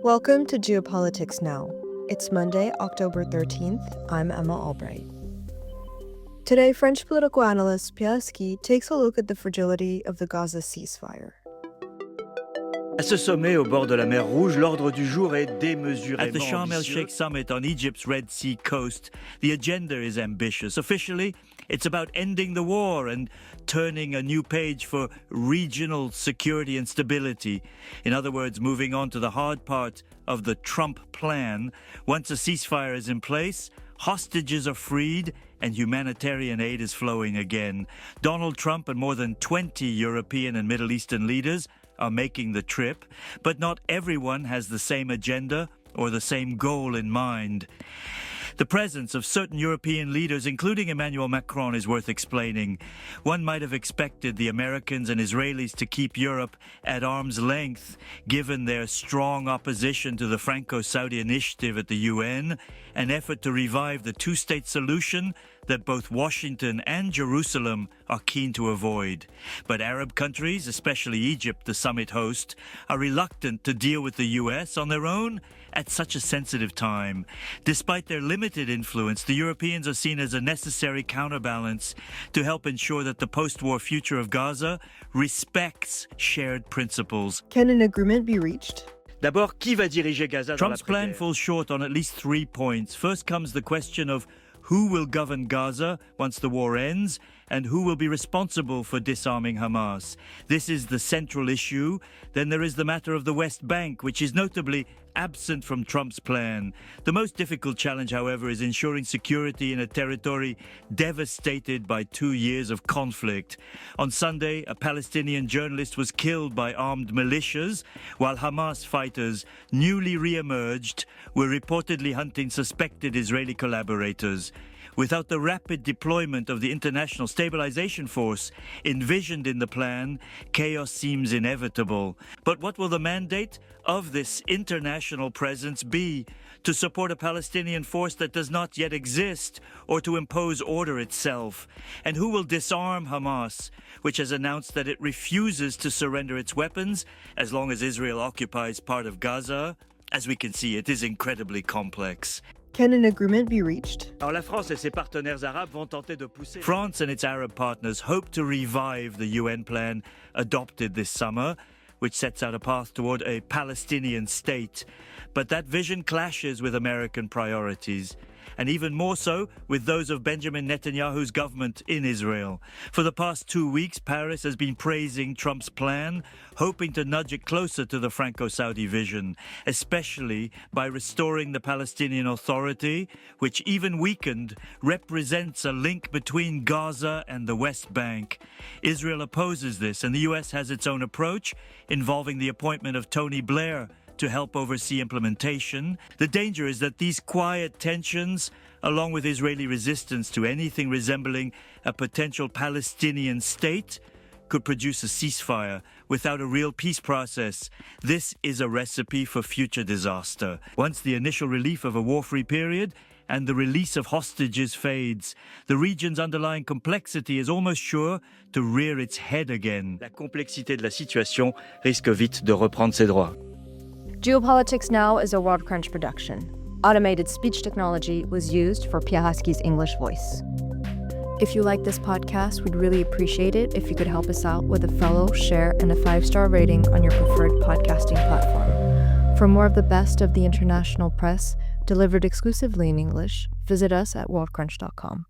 Welcome to Geopolitics Now. It's Monday, October 13th. I'm Emma Albright. Today, French political analyst Pierre Haski takes a look at the fragility of the Gaza ceasefire. À ce sommet au bord de la mer Rouge, l'ordre du jour est démesurément At the Sharm ambitieux. el-Sheikh summit on Egypt's Red Sea coast, the agenda is ambitious. Officially, it's about ending the war and turning a new page for regional security and stability. In other words, moving on to the hard part of the Trump plan. Once a ceasefire is in place, hostages are freed and humanitarian aid is flowing again. Donald Trump and more than 20 European and Middle Eastern leaders are making the trip, but not everyone has the same agenda or the same goal in mind. The presence of certain European leaders, including Emmanuel Macron, is worth explaining. One might have expected the Americans and Israelis to keep Europe at arm's length, given their strong opposition to the Franco-Saudi initiative at the UN, an effort to revive the two-state solution that both Washington and Jerusalem are keen to avoid. But Arab countries, especially Egypt, the summit host, are reluctant to deal with the US on their own at such a sensitive time. Despite their limited influence, the Europeans are seen as a necessary counterbalance to help ensure that the post-war future of Gaza respects shared principles. Can an agreement be reached? D'abord, qui va diriger Gaza Trump's dans plan l'après-guerre? falls short on at least 3 points. First comes the question of who will govern Gaza once the war ends, and who will be responsible for disarming Hamas. This is the central issue. Then there is the matter of the West Bank, which is notably absent from Trump's plan. The most difficult challenge, however, is ensuring security in a territory devastated by 2 years of conflict. On Sunday, a Palestinian journalist was killed by armed militias, while Hamas fighters, newly re-emerged, were reportedly hunting suspected Israeli collaborators. Without the rapid deployment of the International Stabilization Force envisioned in the plan, chaos seems inevitable. But what will the mandate of this international presence be? To support a Palestinian force that does not yet exist, or to impose order itself? And who will disarm Hamas, which has announced that it refuses to surrender its weapons as long as Israel occupies part of Gaza? As we can see, it is incredibly complex. Can an agreement be reached? Alors la France et ses partenaires arabes vont tenter de pousser... France and its Arab partners hope to revive the UN plan adopted this summer, which sets out a path toward a Palestinian state. But that vision clashes with American priorities, and even more so with those of Benjamin Netanyahu's government in Israel. For the past 2 weeks, Paris has been praising Trump's plan, hoping to nudge it closer to the Franco-Saudi vision, especially by restoring the Palestinian Authority, which, even weakened, represents a link between Gaza and the West Bank. Israel opposes this, and the U.S. has its own approach, involving the appointment of Tony Blair to help oversee implementation. The danger is that these quiet tensions, along with Israeli resistance to anything resembling a potential Palestinian state, could produce a ceasefire without a real peace process. This is a recipe for future disaster. Once the initial relief of a war-free period and the release of hostages fades, the region's underlying complexity is almost sure to rear its head again. La complexité de la situation risque vite de reprendre ses droits. Geopolitics Now is a World Crunch production. Automated speech technology was used for Pierre Haski's English voice. If you like this podcast, we'd really appreciate it if you could help us out with a follow, share, and a 5-star rating on your preferred podcasting platform. For more of the best of the international press, delivered exclusively in English, visit us at worldcrunch.com.